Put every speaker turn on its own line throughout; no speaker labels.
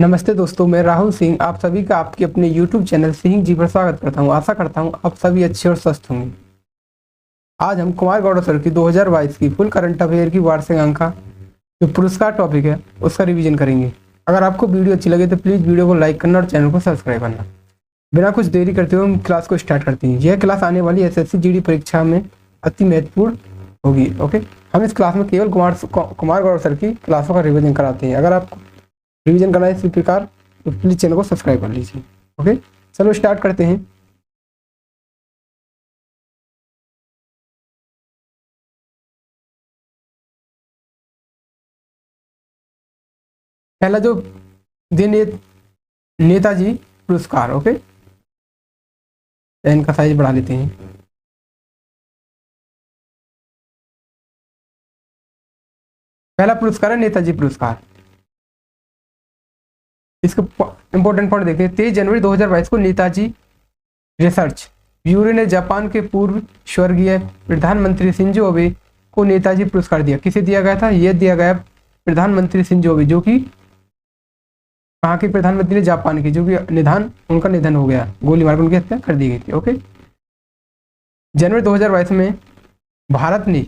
नमस्ते दोस्तों, मैं राहुल सिंह आप सभी का आपके अपने YouTube चैनल सिंह जी पर स्वागत करता हूं। आशा करता हूं आप सभी अच्छे और स्वस्थ होंगे। आज हम कुमार गौरव सर की 2022 की फुल करंट अफेयर की वार्षिक अंक का जो पुरस्कार टॉपिक है उसका रिवीजन करेंगे। अगर आपको वीडियो अच्छी लगे तो प्लीज़ वीडियो को लाइक करना और चैनल को सब्सक्राइब करना। बिना कुछ देरी करते हुए हम क्लास को स्टार्ट करते हैं। यह क्लास आने वाली SSC GD परीक्षा में अति महत्वपूर्ण होगी। ओके, हम इस क्लास में केवल कुमार गौरव सर की क्लासों का रिवीजन कराते हैं। अगर आपको रिवीजन करना है इसी प्रकार तो प्लीज चैनल को सब्सक्राइब कर लीजिए। ओके, चलो स्टार्ट करते हैं। पहला जो नेताजी पुरस्कार। ओके, इनका साइज बढ़ा लेते हैं। पहला पुरस्कार है नेताजी पुरस्कार। इसके इंपॉर्टेंट पॉइंट देखते हैं। 23 जनवरी 2022 को नेताजी रिसर्च ब्यूरो ने जापान के पूर्व स्वर्गीय प्रधानमंत्री शिंजो अबे को नेताजी पुरस्कार दिया। किसे दिया गया था? यह दिया गया प्रधानमंत्री शिंजो अबे, जो कि कहाँ के प्रधानमंत्री? जापान के, जो कि उनका निधन हो गया, गोली मारकर उनकी हत्या कर दी गई थी। ओके, जनवरी 2022 में भारत ने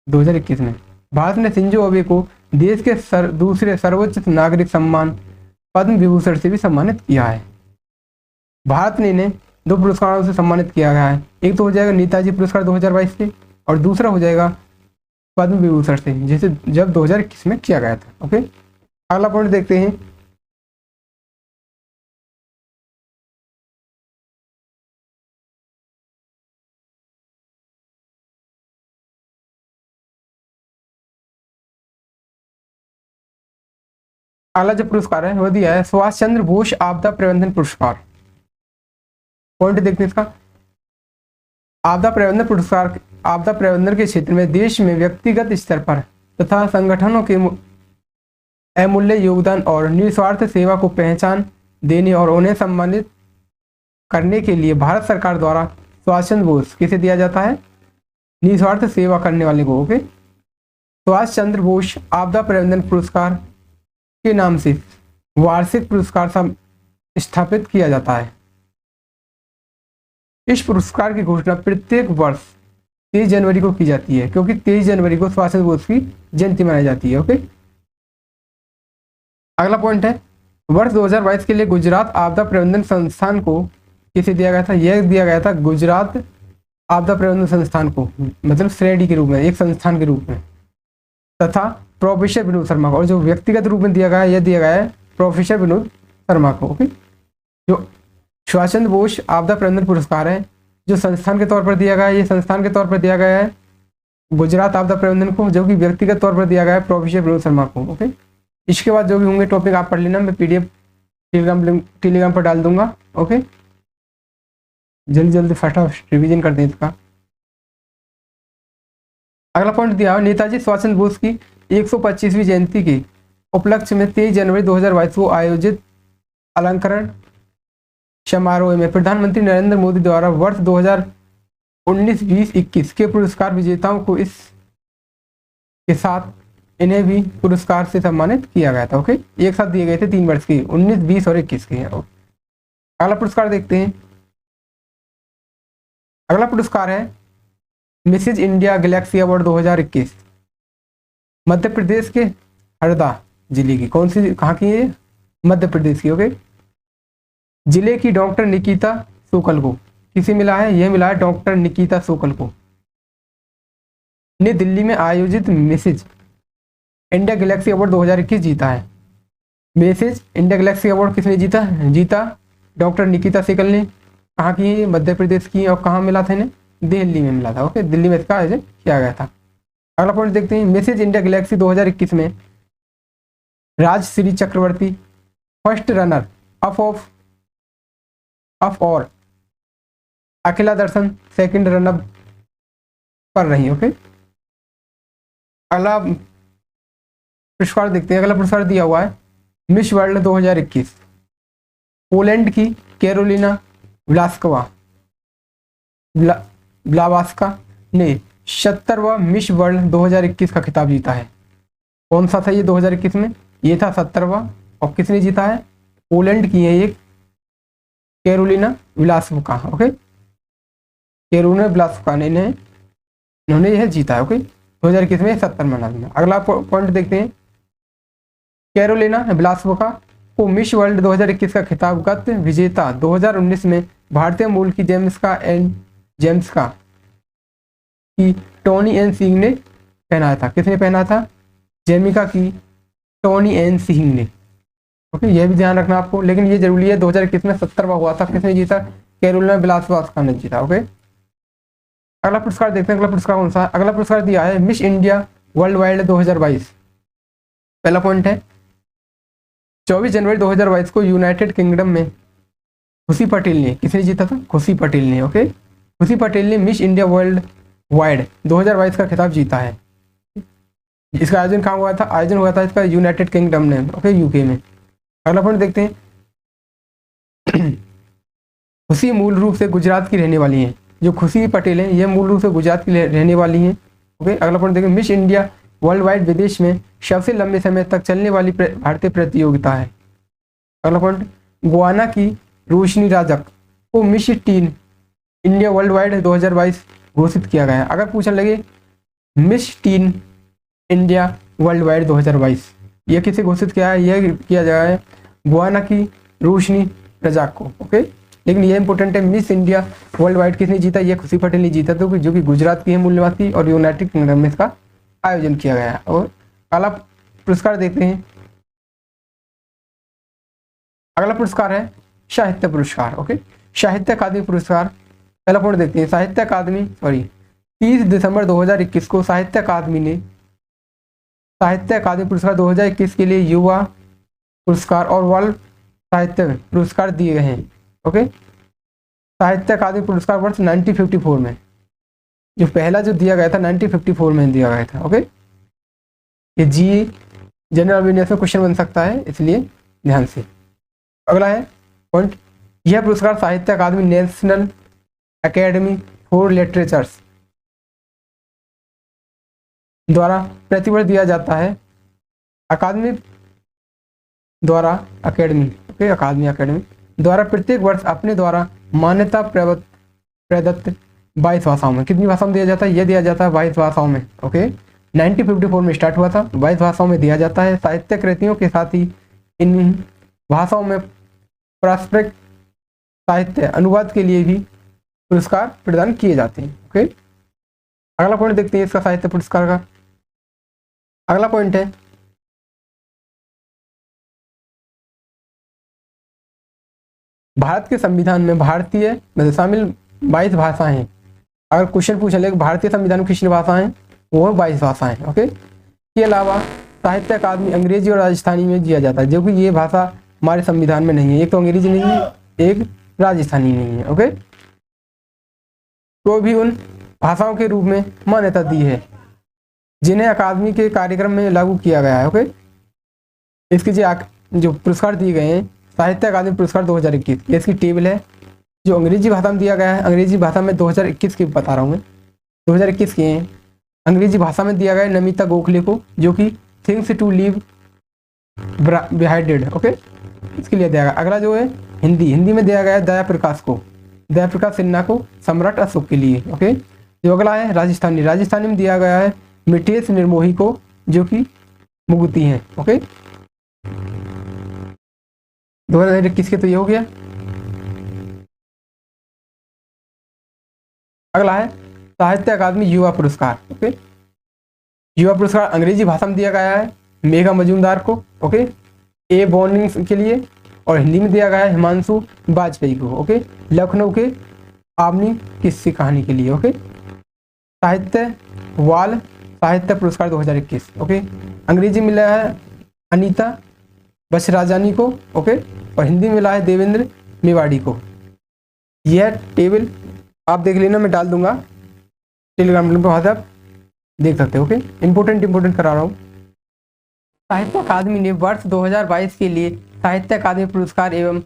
2021 में भारत ने शिंजो अबे को देश के दूसरे सर्वोच्च नागरिक सम्मान पद्म विभूषण से भी सम्मानित किया है। भारत ने इन्हें 2 पुरस्कारों से सम्मानित किया गया है। एक तो हो जाएगा नेताजी पुरस्कार 2022 से और दूसरा हो जाएगा पद्म विभूषण से, जिसे जब 2021 में किया गया था। ओके, अगला पॉइंट देखते हैं। अगला जो पुरस्कार है वह दिया है सुभाष चंद्र बोस आपदा प्रबंधन पुरस्कार। पॉइंट देखते हैं इसका। आपदा प्रबंधन पुरस्कार आपदा प्रबंधन के क्षेत्र में देश में व्यक्तिगत स्तर पर तथा संगठनों के अमूल्य योगदान और निस्वार्थ सेवा को पहचान देने और उन्हें सम्मानित करने के लिए भारत सरकार द्वारा सुभाष चंद्र बोस किसे दिया जाता है? निस्वार्थ सेवा करने वाले को। ओके, सुभाष चंद्र बोस आपदा प्रबंधन पुरस्कार के नाम से वार्षिक पुरस्कार स्थापित किया जाता है। इस पुरस्कार की घोषणा प्रत्येक वर्ष 23 जनवरी को की जाती है, क्योंकि 23 जनवरी को सुभाष चंद्र बोस की जयंती मनाई जाती है। ओके, अगला पॉइंट है वर्ष 2022 के लिए गुजरात आपदा प्रबंधन संस्थान को किसे दिया गया था? यह दिया गया था गुजरात आपदा प्रबंधन संस्थान को, मतलब श्रेणी के रूप में, एक संस्थान के रूप में, तथा प्रोफेसर विनोद शर्मा को। और जो व्यक्तिगत रूप में दिया गया है, यह दिया गया है प्रोफेसर विनोद शर्मा को। ओके, जो सुभाष चंद्र बोस आपदा प्रबंधन पुरस्कार है जो संस्थान के तौर पर दिया गया है, ये संस्थान के तौर पर दिया गया है गुजरात आपदा प्रबंधन को, जो कि व्यक्तिगत तौर पर दिया गया है प्रोफेसर विनोद शर्मा को। ओके, इसके बाद जो भी होंगे टॉपिक आप पढ़ लेना, मैं PDF टेलीग्राम पर डाल दूंगा। ओके, जल्दी जल्दी फटाफट रिवीजन कर दें इसका। अगला पॉइंट दिया है नेताजी सुभाष चंद्र बोस की 125वीं जयंती के उपलक्ष्य में 23 जनवरी 2022 को आयोजित अलंकरण समारोह में प्रधानमंत्री नरेंद्र मोदी द्वारा वर्ष 2019-20-21 के पुरस्कार विजेताओं को इस के साथ इन्हें भी पुरस्कार से सम्मानित किया गया था। ओके, एक साथ दिए गए थे 3 वर्ष के, 19, 20 और 21 के। अगला पुरस्कार देखते हैं। अगला पुरस्कार है Mrs India Galaxy award 2021। Madhya Pradesh के हरदा जिले की, कौन सी, कहाँ की है? मध्य प्रदेश की। ओके, जिले की डॉक्टर निकिता सोकल को किसे मिला है? यह मिला है डॉक्टर निकिता सोकल को ने दिल्ली में आयोजित मिसेज इंडिया गैलेक्सी अवार्ड 2021 जीता है। मिसेज इंडिया गैलेक्सी अवार्ड किसने जीता? डॉक्टर निकिता सोकल ने। कहाँ की है? मध्य प्रदेश की। और कहाँ मिला था इन्हें? दिल्ली में मिला था। ओके, दिल्ली में इसका आयोजन किया गया था। अगला पॉइंट देखते हैं। मिसेज इंडिया गैलेक्सी 2021 में राजश्री चक्रवर्ती फर्स्ट रनर अप और अखिला दर्शन सेकंड रनर पर रही। ओके, अगला पुरस्कार देखते हैं। अगला पुरस्कार दिया हुआ है मिस वर्ल्ड 2021। पोलैंड की कैरोलिना ब्लावास्का ने 70वां मिस वर्ल्ड 2021 का खिताब जीता है। कौन सा था ये 2021 में? ये था 70वां और किसने जीता है? पोलैंड की है एक कैरोलिना विलासोवा। ओके, कैरोलिना विलासोवा ने इन्होंने यह जीता है। ओके, 2021 में 70 में। अगला पॉइंट देखते हैं। कैरोलिना विलासोवा को मिस वर्ल्ड 2021 का खिताब गत विजेता 2019 में भारतीय मूल की जेम्स का की टोनी एन सिंह ने पहनाया था। किसने पहना था? जेमिका की टोनी एन सिंह ने। ओके, यह भी ध्यान रखना आपको, लेकिन ये जरूरी है। 2021 में 70वां हुआ था। किसने जीता? कैरोलिना विलासोवा ने जीता। ओके, अगला पुरस्कार देखते हैं। अगला पुरस्कार कौन सा है? अगला पुरस्कार दिया है मिस इंडिया वर्ल्ड वाइड 2022। पहला पॉइंट है 24 जनवरी 2022 को यूनाइटेड किंगडम में खुशी पटेल ने, किसने जीता था? खुशी पटेल ने। ओके, खुशी पटेल ने मिस इंडिया वर्ल्ड वाइड 2022 का खिताब जीता है। इसका आयोजन कहाँ हुआ था? आयोजन हुआ था इसका यूनाइटेड किंगडम में। ओके, यूके में। अगला पॉइंट देखते हैं। खुशी मूल रूप से गुजरात की रहने वाली हैं। जो खुशी पटेल हैं ये मूल रूप से गुजरात की रहने वाली हैं। ओके, अगला पॉइंट देखिए। मिस इंडिया वर्ल्ड वाइड विदेश में सबसे लंबे समय तक चलने वाली भारतीय प्रतियोगिता है। अगला पॉइंट, गुआना की रोशनी राजक को miss tin India world wide 2022 घोषित किया गया है। अगर पूछने लगे miss tin India world wide 2022 यह किसे घोषित किया है? यह किया गया है गुआना की रोशनी रजाक को। ओके, लेकिन ये इंपॉर्टेंट है, मिस इंडिया वर्ल्ड वाइड किसने जीता? ये खुशी पटेल ने जीता, तो जो कि गुजरात की है मूल निवासी, और यूनाइटेड किंगडम में इसका आयोजन किया गया है। और अगला पुरस्कार देखते हैं। अगला पुरस्कार है साहित्य पुरस्कार। ओके, साहित्य अकादमी पुरस्कार। पहला पॉइंट देखते हैं। साहित्य अकादमी 30 दिसंबर 2021 को साहित्य अकादमी ने साहित्य अकादमी पुरस्कार 2021 के लिए युवा पुरस्कार और बाल साहित्य पुरस्कार दिए गए हैं। ओके, साहित्य अकादमी पुरस्कार वर्ष 1954 में, जो पहला जो दिया गया था 1954 में दिया गया था। ओके, ये जी जनरल अवेयरनेस में क्वेश्चन बन सकता है, इसलिए ध्यान से। अगला है पॉइंट, यह पुरस्कार साहित्य अकादमी नेशनल एकेडमी फॉर लिटरेचर्स द्वारा प्रतिवर्ष दिया जाता है। अकादमी द्वारा अकादमी द्वारा प्रत्येक वर्ष अपने द्वारा मान्यता प्रदत्त 22 भाषाओं में, कितनी भाषाओं में दिया जाता है? यह दिया जाता है 22 भाषाओं में। ओके, 1954 में स्टार्ट हुआ था, 22 भाषाओं में दिया जाता है। साहित्य कृतियों के साथ ही इन भाषाओं में पारस्परिक साहित्य अनुवाद के लिए भी पुरस्कार प्रदान किए जाते हैं। ओके, अगला पॉइंट देखते हैं इसका साहित्य पुरस्कार का। अगला पॉइंट है भारत के संविधान में भारतीय में शामिल 22 भाषाएं हैं। अगर क्वेश्चन पूछा ले भारतीय संविधान में कितनी भाषाएं हैं? वो 22 भाषाएं। ओके, के अलावा साहित्य अकादमी अंग्रेजी और राजस्थानी में दिया जाता है, जो कि ये भाषा हमारे संविधान में नहीं है। एक तो अंग्रेजी नहीं है, एक राजस्थानी नहीं है। ओके, तो भी उन भाषाओं के रूप में मान्यता दी है जिन्हें अकादमी के कार्यक्रम में लागू किया गया है। ओके, इसके जो पुरस्कार दिए गए हैं साहित्य अकादमी पुरस्कार 2021, इसकी टेबल है। जो अंग्रेजी भाषा में दिया गया है, अंग्रेजी भाषा में 2021 की बता रहा हूँ मैं, 2021 के हैं। अंग्रेजी भाषा में दिया गया है नमिता गोखले को, जो कि things to live behind. Okay, इसके लिए दिया गया। अगला जो है हिंदी में दिया गया है दया प्रकाश सिन्हा को सम्राट अशोक के लिए। ओके, जो अगला है राजस्थानी में दिया गया है मिठेश निर्मोही को, जो कि मुगती हैं। ओके, 2021 के तो ये हो गया। अगला है साहित्य अकादमी युवा पुरस्कार। ओके, युवा पुरस्कार अंग्रेजी भाषा में दिया गया है मेघा मजूमदार को। ओके, ए बॉर्निंग के लिए, और हिंदी में दिया गया है हिमांशु वाजपेयी को। ओके, लखनऊ के आमनी किस्सी कहानी के लिए। ओके, साहित्य पुरस्कार 2021। ओके, अंग्रेजी मिला है अनीता बसराजानी को। ओके, और हिंदी में मिला है देवेंद्र मेवाड़ी को। यह टेबल आप देख लेना, मैं डाल दूंगा टेलीग्राम लिंक पर, वहाँ से आप देख सकते हो। ओके, इंपॉर्टेंट करा रहा हूँ। साहित्य अकादमी ने वर्ष 2022 के लिए साहित्य अकादमी पुरस्कार एवं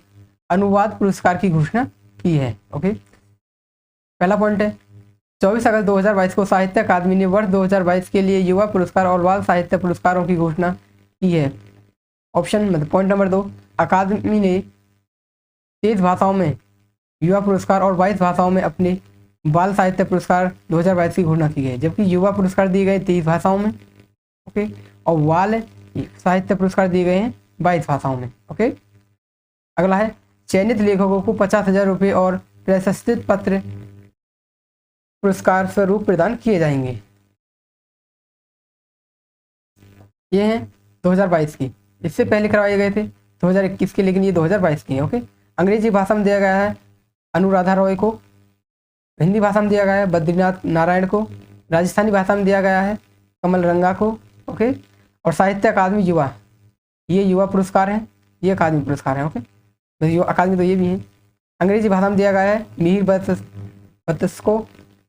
अनुवाद पुरस्कार की घोषणा की है। ओके, पहला पॉइंट है 24 अगस्त 2022 को साहित्य अकादमी ने वर्ष 2022 के लिए युवा पुरस्कार और बाल साहित्य पुरस्कारों की घोषणा की है। ऑप्शन मतलब पॉइंट नंबर 2, अकादमी ने 23 भाषाओं में युवा पुरस्कार और 22 भाषाओं में अपने बाल साहित्य पुरस्कार 2022 की घोषणा की गई, जबकि युवा पुरस्कार दिए गए 23 भाषाओं में, ओके, और बाल साहित्य पुरस्कार दिए गए हैं 22 भाषाओं में, ओके। अगला है, चयनित लेखकों को 50,000 रुपये और प्रशस्ति पत्र पुरस्कार स्वरूप प्रदान किए जाएंगे। ये हैं 2022 की, इससे पहले करवाए गए थे 2021 के, लेकिन ये 2022 की है, ओके। अंग्रेजी भाषा में दिया गया है अनुराधा रॉय को, हिंदी भाषा में दिया गया है बद्रीनाथ नारायण को, राजस्थानी भाषा में दिया गया है कमल रंगा को, ओके। और साहित्य अकादमी युवा, ये युवा पुरस्कार हैं, ये अकादमी पुरस्कार हैं, ओके। तो अकादमी तो ये भी हैं। अंग्रेजी भाषा में दिया गया है मिहिर बत्स को,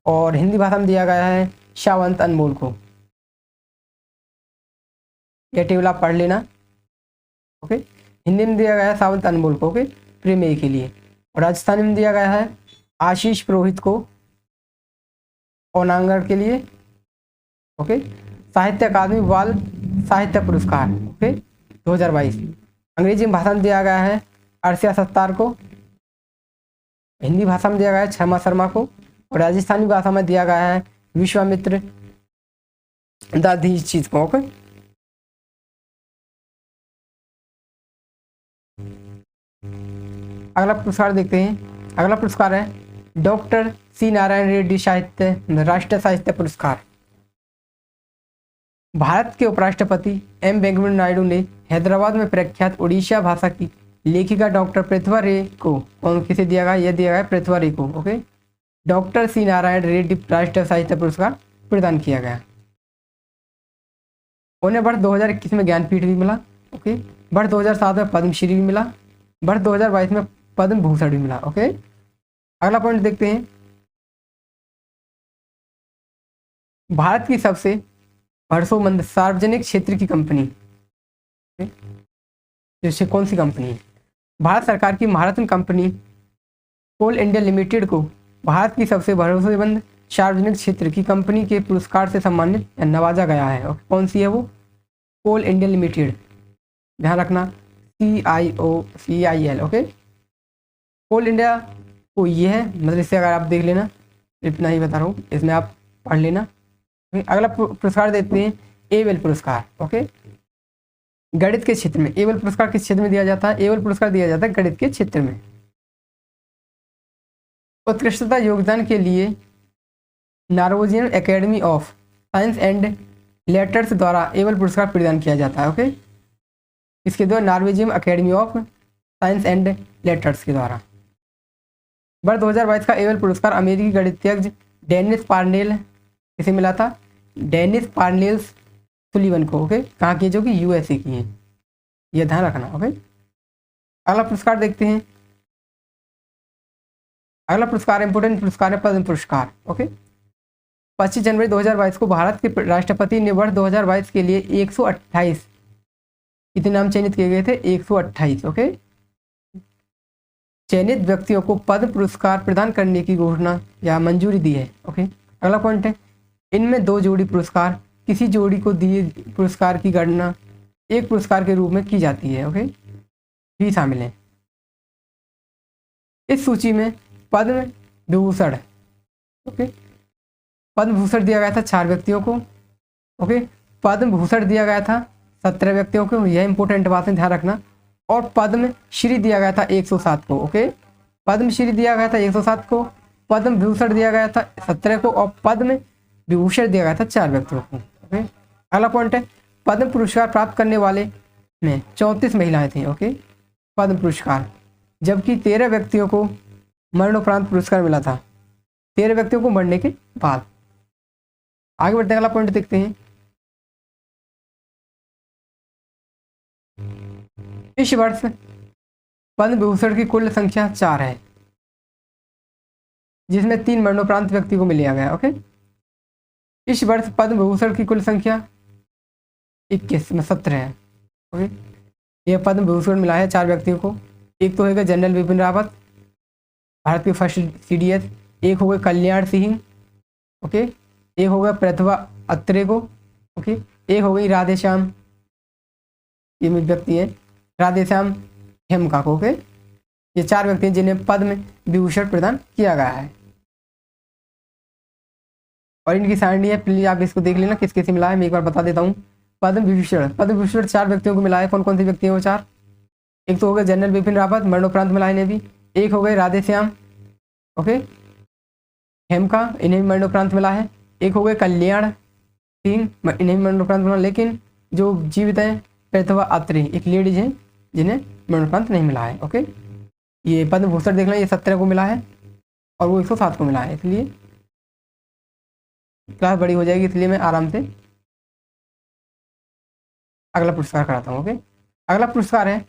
और हिंदी भाषा में दिया गया है शावंत अनमोल को। यह टेबल आप पढ़ लेना, ओके। हिंदी में दिया गया है सावंत अनमोल को, ओके, प्रेमी के लिए। और राजस्थानी में दिया गया है आशीष पुरोहित को ओनांगड़ के लिए, ओके। साहित्य अकादमी बाल साहित्य पुरस्कार, ओके, 2022। अंग्रेजी भाषा में दिया गया है अर्शिया सत्तार को, हिंदी भाषा में दिया गया है क्षमा शर्मा को, और राजस्थानी भाषा में दिया गया है विश्वामित्र दाधीचीज को, ओके। अगला पुरस्कार देखते हैं। अगला पुरस्कार है डॉक्टर सी नारायण रेड्डी साहित्य राष्ट्रीय साहित्य पुरस्कार। भारत के उपराष्ट्रपति एम वेंकैया नायडू ने हैदराबाद में प्रख्यात उड़ीसा भाषा की लेखिका डॉक्टर प्रतिभा रे को, कौन किसे दिया गया, यह दिया गया प्रतिभा रे को, okay. Doctor C Narayan Reddy राष्ट्रीय साहित्य पुरस्कार प्रदान किया गया। उन्हें वर्ष 2021 में ज्ञानपीठ भी मिला, ओके। वर्ष 2007 में पद्मश्री भी मिला, वर्ष 2022 में पद्म भूषण भी मिला, ओके। अगला पॉइंट देखते हैं। भारत की सबसे भरोसेमंद सार्वजनिक क्षेत्र की कंपनी, जैसे कौन सी कंपनी है? भारत सरकार की महारत्न कंपनी कोल इंडिया लिमिटेड को भारत की सबसे भरोसेमंद सार्वजनिक क्षेत्र की कंपनी के पुरस्कार से सम्मानित या नवाजा गया है। और कौन सी है वो? कोल इंडिया लिमिटेड, ध्यान रखना, CIL, ओके। कोल इंडिया को ये है, मतलब इससे अगर आप देख लेना, इतना ही बता रहा हूँ, इसमें आप पढ़ लेना। अगला पुरस्कार देते हैं एबल पुरस्कार, ओके। गणित के क्षेत्र में एबल पुरस्कार किस क्षेत्र में दिया जाता है? एबल पुरस्कार दिया जाता है गणित के क्षेत्र में। उत्कृष्टता योगदान के लिए Norwegian academy of science and letters द्वारा एबल पुरस्कार प्रदान किया जाता है, ओके। इसके द्वारा Norwegian academy of science and letters के द्वारा। वर्ष 2022 का एबल पुरस्कार अमेरिकी गणितज्ञ डेनिस पार्नेल किसे मिला था? डेनिस पार्नेल सुलिवन को, ओके। कहाँ की? जो कि USA की है, यह ध्यान रखना, ओके। अगला पुरस्कार देखते हैं। अगला पुरस्कार इंपोर्टेंट पुरस्कार है पद्म पुरस्कार, ओके। 25 जनवरी 2022 को भारत के राष्ट्रपति ने वर्ष 2022 के लिए 128 कितने नाम चयनित किए गए थे? 128, ओके। चयनित व्यक्तियों को पद्म पुरस्कार प्रदान करने की घोषणा या मंजूरी दी है, ओके। अगला पॉइंट है, इनमें 2 जोड़ी पुरस्कार, किसी जोड़ी को दिए पुरस्कार की गणना एक पुरस्कार के रूप में की जाती है, ओके, भी शामिल है। इस सूची में पद्म विभूषण, ओके, पद्म भूषण दिया गया था 4 व्यक्तियों को, ओके। पद्म भूषण दिया गया था 17 व्यक्तियों को, यह इंपॉर्टेंट बात है, ध्यान रखना। और पद्म श्री दिया गया था 107 को, ओके। पद्म श्री दिया गया था 107 को, पद्म विभूषण दिया गया था 17 को, और पद्म विभूषण दिया गया था 4 व्यक्तियों को, ओके। अगला पॉइंट है, पद्म पुरस्कार प्राप्त करने वाले में 34 महिलाएं थी, ओके, पद्म पुरस्कार, जबकि 13 व्यक्तियों को मरणोपरांत पुरस्कार मिला था, 13 व्यक्तियों को मरने के बाद। आगे बढ़ते हैं, अगला पॉइंट देखते हैं। इस वर्ष पद्म विभूषण की कुल संख्या 4 है, जिसमें 3 मरणोपरांत व्यक्ति को मिला गया, ओके। इस वर्ष पद्म विभूषण की कुल संख्या 17 है, ओके। यह पद्म विभूषण मिला है 4 व्यक्तियों को। एक तो होगा जनरल बिपिन रावत, भारत के फर्स्ट CDS, एक हो गए कल्याण सिंह, ओके, एक हो गया प्रतिभा अत्रे को, ओके, एक हो गई राधेश्याम ये व्यक्ति है राधेश्याम हेमका ओके। ये 4 व्यक्ति हैं जिन्हें पद्म विभूषण प्रदान किया गया है। और इनकी सारणी है, प्लीज आप इसको देख लेना किस किस से मिला है, मैं एक बार बता देता हूँ। पद्म विभूषण 4 व्यक्तियों को मिला है। कौन कौन से व्यक्ति हैं वो 4? एक तो हो गए जनरल बिपिन रावत, मरणोपरांत मिला है इन्हें भी। एक हो गए राधेश्याम ओके हेमका, इन्हें भी मरणोपरांत मिला है। एक हो गए कल्याण सिंह, इन्हें भी मरणोपरांत मिला, लेकिन जो जीवित है प्रतिभा अत्रे एक लेडीज है जिन्हें मरणोपरांत नहीं मिला है ओके। ये पद्म भूषण देख लें, ये 17 को मिला है और वो 107 को मिला है, इसलिए क्लास बड़ी हो जाएगी, इसलिए मैं आराम से अगला पुरस्कार कराता हूँ ओके। अगला पुरस्कार है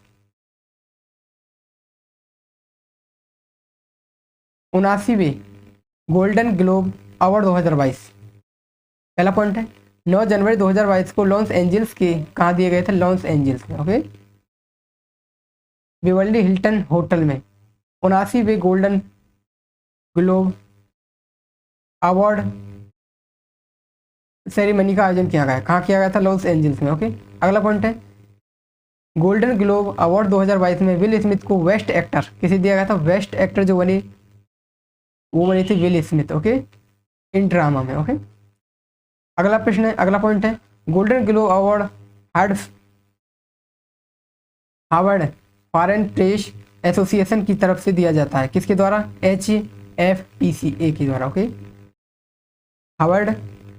79वें गोल्डन ग्लोब अवार्ड 2022। पहला पॉइंट है 9 जनवरी 2022 को लॉस एंजल्स के कहाँ दिए गए थे? लॉस एंजल्स में ओके, बेवर्ली हिल्टन होटल में 79वें गोल्डन ग्लोब अवार्ड सेरेमनी का आयोजन किया गया। कहाँ किया गया था? लॉस एंजल्स में ओके। अगला पॉइंट है गोल्डन ग्लोब अवार्ड 2022 में विल स्मिथ को बेस्ट एक्टर किसे दिया गया था? बेस्ट एक्टर जो बनी वो बनी थी will Smith okay, in drama में ओके। अगला प्रश्न है, अगला पॉइंट है golden globe award Harvard foreign press association की तरफ से दिया जाता है। किसके द्वारा? HFPCA के द्वारा okay, Harvard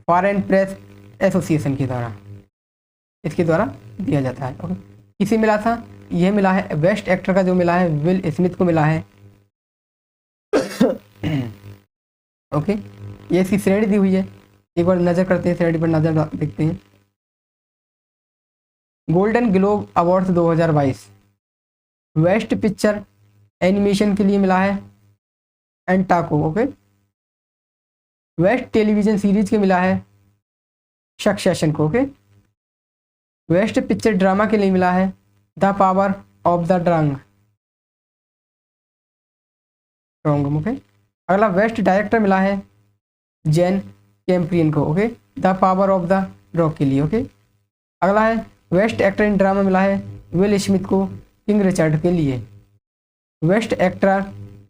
foreign press association के द्वारा, इसके द्वारा दिया जाता है ओके। किसे मिला था? यह मिला है बेस्ट एक्टर का जो मिला है विल स्मिथ को मिला है ओके। ये इसकी श्रेणी दी हुई है, एक बार नजर करते हैं, श्रेणी पर नजर देखते हैं। Golden globe awards 2022 best picture animation के लिए मिला है एंटाको ओके। बेस्ट टेलीविजन सीरीज के मिला है सक्सेशन को ओके। बेस्ट पिक्चर ड्रामा के लिए मिला है the power of the drug okay. अगला बेस्ट डायरेक्टर मिला है जैन कैम्प्रियन को okay, the power of the rock के लिए ओके। अगला है बेस्ट एक्टर इन ड्रामा मिला है विल स्मिथ को किंग रिचर्ड के लिए। Best actor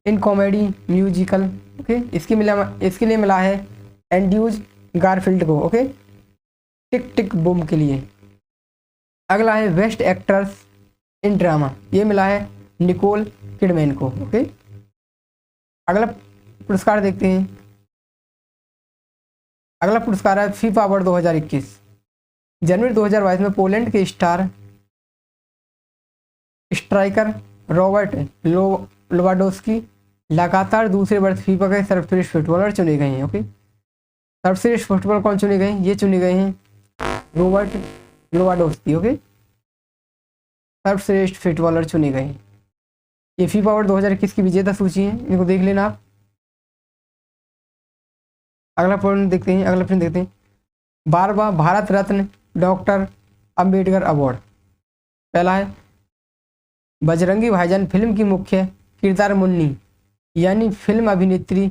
in comedy musical okay, इसके लिए मिला है एंड्यूज गारफील्ड को ओके, टिक टिक बूम के लिए। अगला है बेस्ट एक्टर्स इन ड्रामा, ये मिला है निकोल किडमैन को ओके। अगला पुरस्कार देखते हैं, अगला पुरस्कार है फीफा अवार्ड 2021। जनवरी 2022 में पोलैंड के स्ट्राइकर रॉबर्ट लोवाडोस्की लगातार दूसरे वर्ष फीफा के सर्वश्रेष्ठ फुटबॉलर चुने गए हैं ओके। सर्वश्रेष्ठ फुटबॉलर कौन चुने गए हैं? ये चुने गए हैं रॉबर्ट लोवाडोस्की ओके, सर्वश्रेष्ठ फुटबॉलर चुने गए हैं। ये फीफा अवार्ड 2021 की विजेता सूची है, इनको देख लेना आप। अगला प्रश्न देखते हैं 12वां भारत रत्न डॉक्टर अंबेडकर अवार्ड। पहला है बजरंगी भाईजान फिल्म की मुख्य किरदार मुन्नी यानी फिल्म अभिनेत्री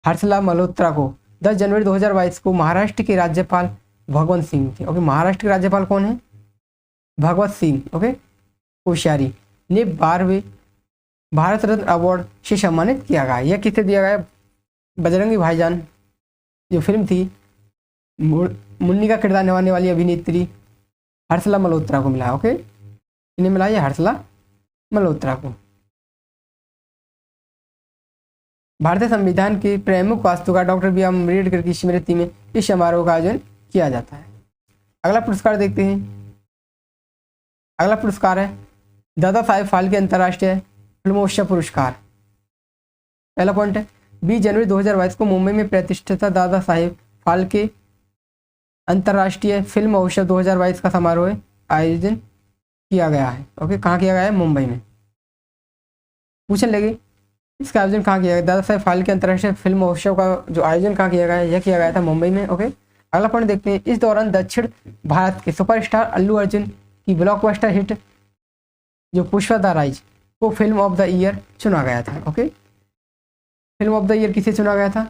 हर्षला मल्होत्रा को 10 जनवरी 2022 को महाराष्ट्र के राज्यपाल भगवंत सिंह थे ओके। महाराष्ट्र के राज्यपाल कौन है? भगवत सिंह ओके कोश्यारी ने 12वें भारत रत्न अवार्ड से सम्मानित किया गया। यह किसे दिया गया? बजरंगी भाईजान जो फिल्म थी मुन्नी का किरदार निभाने वाली अभिनेत्री हर्षला मल्होत्रा को मिला ओके, इन्हें मिला है हर्षला मल्होत्रा को। भारतीय संविधान के प्रमुख वास्तुकार डॉक्टर बी आर अम्बेडकर की स्मृति में इस समारोह का आयोजन किया जाता है। अगला पुरस्कार देखते हैं, अगला पुरस्कार है दादा साहेब फाल्के अंतर्राष्ट्रीय फिल्मोत्सव पुरस्कार। पहला पॉइंट है 20 जनवरी 2022 को मुंबई में प्रतिष्ठित दादा साहेब फाल्के अंतर्राष्ट्रीय फिल्म महोत्सव 2022 का समारोह आयोजन किया गया है ओके। कहाँ किया गया है? मुंबई में। पूछने लगे इसका आयोजन कहाँ किया गया? दादा साहेब फाल्के अंतर्राष्ट्रीय फिल्म महोत्सव का जो आयोजन कहाँ किया गया है? यह किया गया था मुंबई में ओके। अगला पॉइंट देखते हैं, इस दौरान दक्षिण भारत के सुपरस्टार अल्लू अर्जुन की ब्लॉकबस्टर हिट जो पुष्पा द राइज को फिल्म ऑफ द ईयर चुना गया था okay. Film of the year किसे चुना गया था?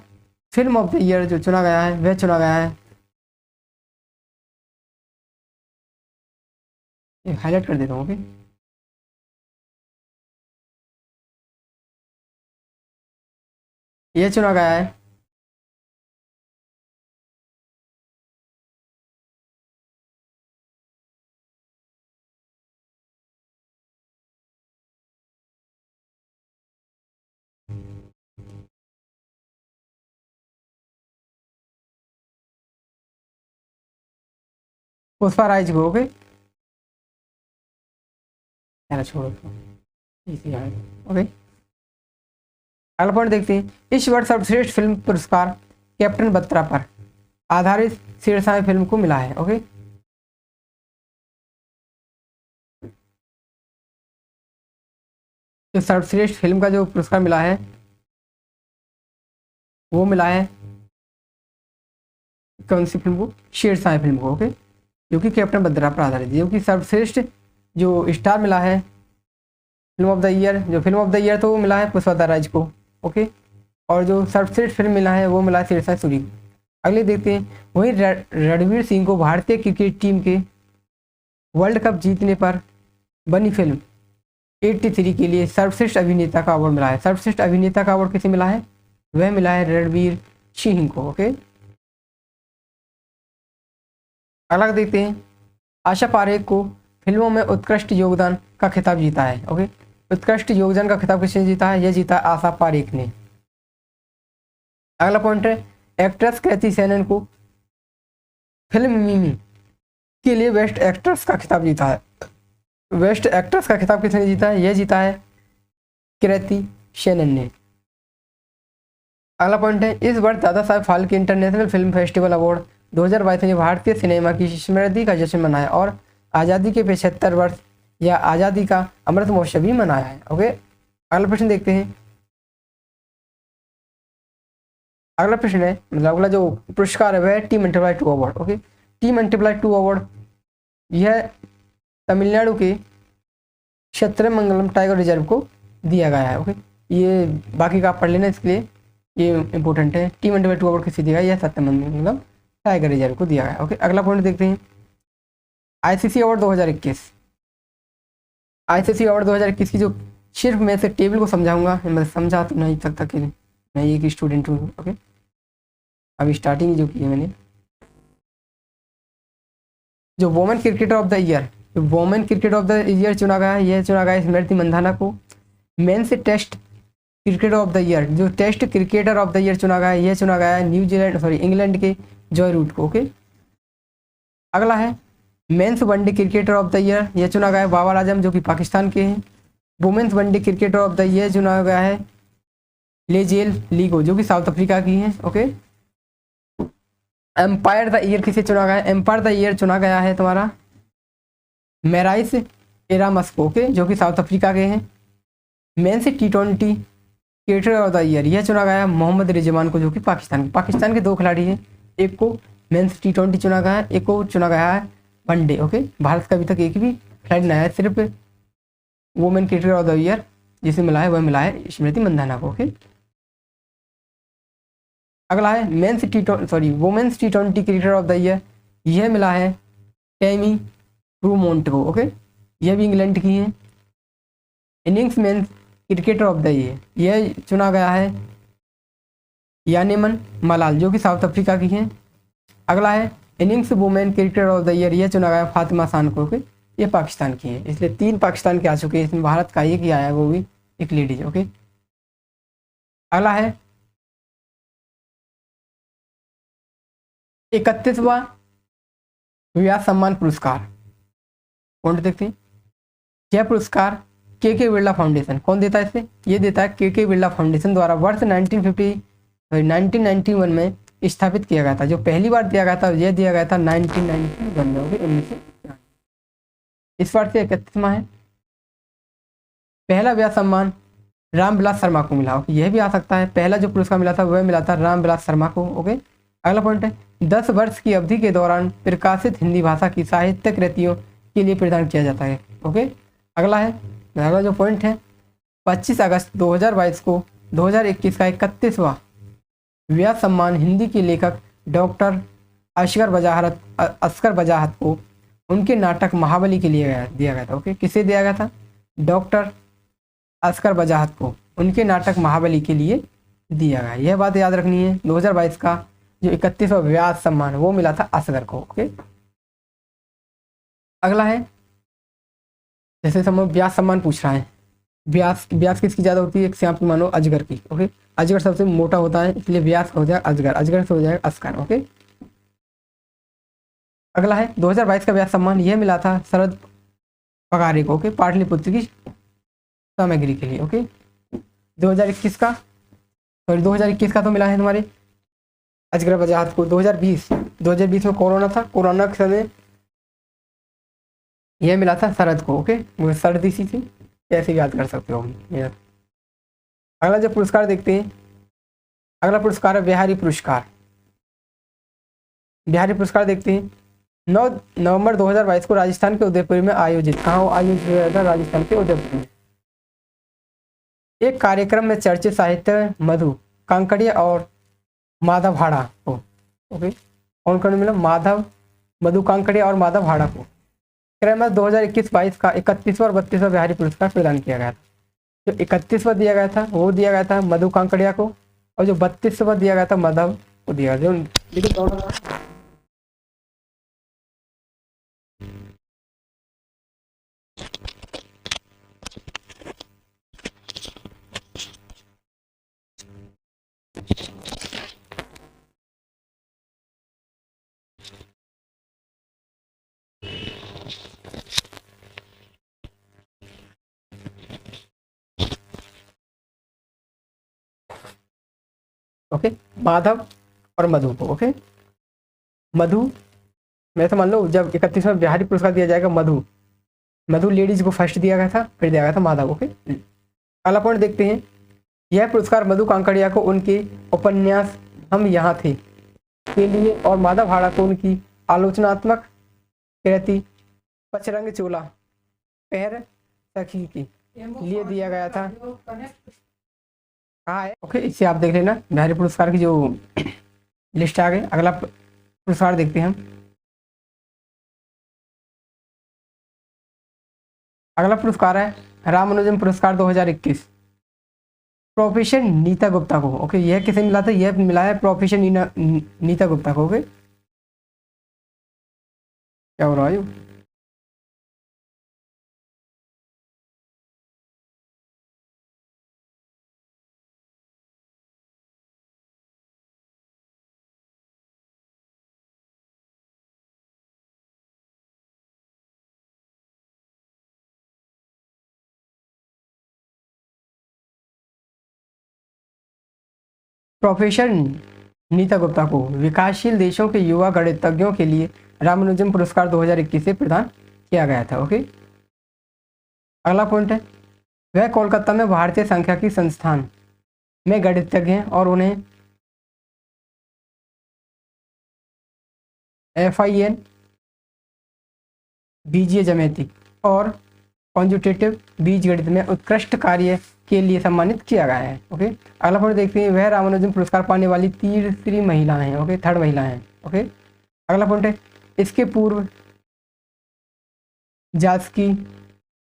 फिल्म ऑफ द ईयर जो चुना गया है वह चुना गया है ये हाईलाइट कर देता हूँ। ओके, ये चुना गया है पुष्पराज को। ओके, चलो छोड़ो, इसी है। ओके, अगला पॉइंट देखते हैं। इस वर्ष सर्वश्रेष्ठ फिल्म पुरस्कार कैप्टन बत्रा पर आधारित शेरशाह फिल्म को मिला है। ओके, जो सर्वश्रेष्ठ फिल्म का जो पुरस्कार मिला है वो मिला है कौन सी फिल्म को? शेरशाह फिल्म को। ओके, जो कि कैप्टन बत्रा पर आधारित है। जो कि सर्वश्रेष्ठ जो स्टार मिला है फिल्म ऑफ द ईयर, जो फिल्म ऑफ द ईयर तो वो मिला है पुष्पराज को। ओके, और जो सर्वश्रेष्ठ फिल्म मिला है वो मिला है शेरशाह सूरी को। अगले देखते हैं। वहीं रणवीर सिंह को भारतीय क्रिकेट टीम के वर्ल्ड कप जीतने पर बनी फिल्म 83 के लिए सर्वश्रेष्ठ अभिनेता का अवार्ड मिला है। सर्वश्रेष्ठ अभिनेता का अवार्ड किसे मिला है? वह मिला है रणवीर सिंह को। ओके, अगला देखते हैं। आशा पारेख को फिल्मों में उत्कृष्ट योगदान का खिताब जीता है। ओके, उत्कृष्ट योगदान का खिताब किसने जीता है? यह जीता आशा पारेख ने। अगला पॉइंट है। एक्ट्रेस कृति सेनन को फिल्म मिमी के लिए बेस्ट एक्ट्रेस का खिताब जीता है। बेस्ट एक्ट्रेस का खिताब किसने जीता है? यह जीता है कृति सेनन ने। अगला पॉइंट है। इस वर्ष Dada Saheb Phalke international film festival award 2022 ने भारतीय सिनेमा की स्मृति का जश्न मनाया और आज़ादी के 75 वर्ष या आज़ादी का अमृत महोत्सव भी मनाया है। ओके, अगला प्रश्न देखते हैं। अगला प्रश्न है, मतलब अगला जो पुरस्कार है वह T+2 award. Okay, T+2 award यह तमिलनाडु के क्षेत्रमंगलम टाइगर रिजर्व को दिया गया है। ओके, ये बाकी का आप पढ़ लेना, इसके लिए ये इंपॉर्टेंट है। T+2 अवार्ड किसे दिया गया? यह सत्यमंगलम टाइगर रिजर्व को दिया गया। ओके, अगला पॉइंट देखते हैं। ICC award 2021। आईसीसी अवार्ड 2021 की जो सिर्फ मैं से टेबल को समझाऊंगा, मैं समझा तो नहीं सकता कि मैं एक स्टूडेंट हूँ। ओके, अभी स्टार्टिंग जो की है मैंने। जो women cricketer of the year, जो women cricketer of the year चुना गया है, यह चुना गया है स्मृति मंधाना को। Men's test cricketer of the year, जो test cricketer of the year चुना गया है, यह चुना गया है इंग्लैंड के जॉय रूट को। ओके, अगला है men's one day cricketer of the year, यह चुना गया है बाबर आजम जो कि पाकिस्तान के हैं। Women's one day cricketer of the year चुना गया है लेजेल लीगो जो कि साउथ अफ्रीका की हैं। ओके, एम्पायर द ईयर किसे चुना गया है? एम्पायर द ईयर चुना गया है तुम्हारा मैराइस एरामस को। ओके, जो कि साउथ अफ्रीका के हैं। Men's T20 cricketer of the year यह चुना गया है मोहम्मद रिजवान को, जो कि पाकिस्तान के दो खिलाड़ी हैं। एक को मेंस T20 चुना गया है, एक को चुना गया है वनडे। ओके, भारत का अभी तक एक भी खिलाड़ी नहीं है, सिर्फ women cricketer of the year जिसे मिला है वह मिला है स्मृति मंधाना को। ओके, अगला है women's T20 cricketer of the year, यह मिला है टेमी ब्रूमोंट को। ओके, यह भी इंग्लैंड की है। Innings men's cricketer of the year यह चुना गया है यानेमन मलाल जो कि साउथ अफ्रीका की हैं। अगला है innings women cricketer of the year, यह चुना गया फातिमा शान को। ओके, ये पाकिस्तान की है, इसलिए 3 पाकिस्तान के आ चुके हैं, इसमें भारत का एक ही आया है, वो भी एक लेडीज। ओके, अगला है 31वां व्यास सम्मान पुरस्कार। कौन देखते हैं? यह पुरस्कार के बिरला फाउंडेशन, कौन देता है इसे? ये देता है के बिरला फाउंडेशन द्वारा वर्ष 1991 में स्थापित किया गया था। जो पहली बार दिया गया था यह दिया गया था 1991 में। ओके, 1991। इस बार से 31वां है। पहला व्यास सम्मान रामविलास शर्मा को मिला। ओके, यह भी आ सकता है। पहला जो पुरस्कार मिला था वह मिला था रामविलास शर्मा को। ओके, अगला पॉइंट है 10 वर्ष की अवधि के दौरान प्रकाशित हिंदी भाषा की साहित्य कृतियों के लिए प्रदान किया जाता है। ओके, अगला जो पॉइंट है 25 अगस्त 2022 को 2021 का 31वां व्यास सम्मान हिंदी के लेखक डॉक्टर अस्कर बजाहत को उनके नाटक महाबली के लिए दिया गया था। ओके, किसे दिया गया था? डॉक्टर अस्कर वजाहत को उनके नाटक महाबली के लिए दिया गया। यह बात याद रखनी है। 2022 का जो 31वां व्यास सम्मान वो मिला था असगर को। ओके, अगला है, जैसे समय व्यास सम्मान पूछ रहा है, व्यास व्यास किसकी ज्यादा होती है? एक से आप मानो अजगर की। ओके, अजगर सबसे मोटा होता है, इसलिए व्यास हो जाएगा अजगर, अजगर से हो जाएगा अस्कर। ओके, अगला है 2022 का व्यास सम्मान यह मिला था शरद पगारे को। ओके, पाटलिपुत्र की सामग्री के लिए। ओके, 2021 का, सॉरी 2021 का तो मिला है तुम्हारे अजगर वजाहत को। 2020 में कोरोना था, कोरोना के समय यह मिला था शरद को। ओके, वो सर्दी सी थी, कैसे याद कर सकते हो हम। अगला जो पुरस्कार देखते हैं, अगला पुरस्कार है बिहारी पुरस्कार। बिहारी पुरस्कार देखते हैं। 9 नवंबर 2022 को राजस्थान के उदयपुर में आयोजित, कहाँ आयोजित हुआ था? राजस्थान के उदयपुर में। एक कार्यक्रम में चर्चित साहित्य मधु कांकड़िया और माधव हाड़ा को। ओके, कौन कौन मिला? मधु कांकड़िया और माधव हाड़ा को क्रमश 2021-22 का 31वां और 32वां बिहारी पुरस्कार प्रदान किया गया था। जो 31वां दिया गया था वो दिया गया था मधु कांकड़िया को, और जो 32वां दिया गया था माधव को दिया गया। ओके, माधव और मधु को। ओके, मधु मैं तो मान लो जब 31वां बिहारी पुरस्कार दिया जाएगा मधु लेडीज को फर्स्ट दिया गया था, फिर दिया गया था माधव। ओके, अगला पॉइंट देखते हैं। यह पुरस्कार मधु कांकड़िया को उनके उपन्यास हम यहाँ थे के लिए और माधव हाड़ा को उनकी आलोचनात्मक कृति पचरंग चोला पैर सखी के लिए दिया गया था। कहाँ है? ओके, इससे आप देख लेना बिहारी पुरस्कार की जो लिस्ट आ गई। अगला पुरस्कार देखते हैं हम। अगला पुरस्कार है रामानुजन पुरस्कार 2021, प्रोफेसर नीता गुप्ता को। ओके, यह किसे मिला था? यह मिला है प्रोफेसर नीता गुप्ता को। ओके, क्या हो रहा है? प्रोफेसर नीता गुप्ता को विकासशील देशों के युवा गणितज्ञों के लिए रामानुजन पुरस्कार 2021 से प्रदान किया गया था। ओके, अगला पॉइंट है, वह कोलकाता में भारतीय सांख्यिकी संस्थान में गणितज्ञ हैं और उन्हें FIN बीजीय ज्यामिति और कॉन्जुटेटिव बीजगणित में उत्कृष्ट कार्य के लिए सम्मानित किया गया है। ओके, अगला पॉइंट देखते हैं, वह रामानुजन पुरस्कार पाने वाली तीसरी महिला हैं। ओके, थर्ड महिला हैं। ओके, अगला पॉइंट है, इसके पूर्व जास्की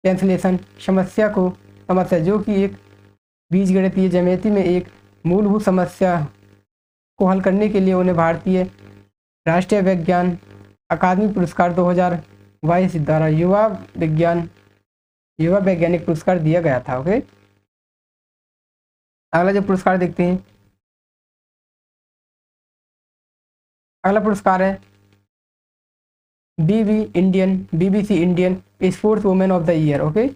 कैंसलेशन समस्या जो कि एक बीजगणितीय ज्यामिति में एक मूलभूत समस्या को हल करने के लिए उन्हें भारतीय राष्ट्रीय विज्ञान अकादमी पुरस्कार 2022 द्वारा युवा वैज्ञानिक पुरस्कार दिया गया था। ओके, अगला जो पुरस्कार देखते हैं, अगला पुरस्कार है BBC Indian sports women of the year. Okay,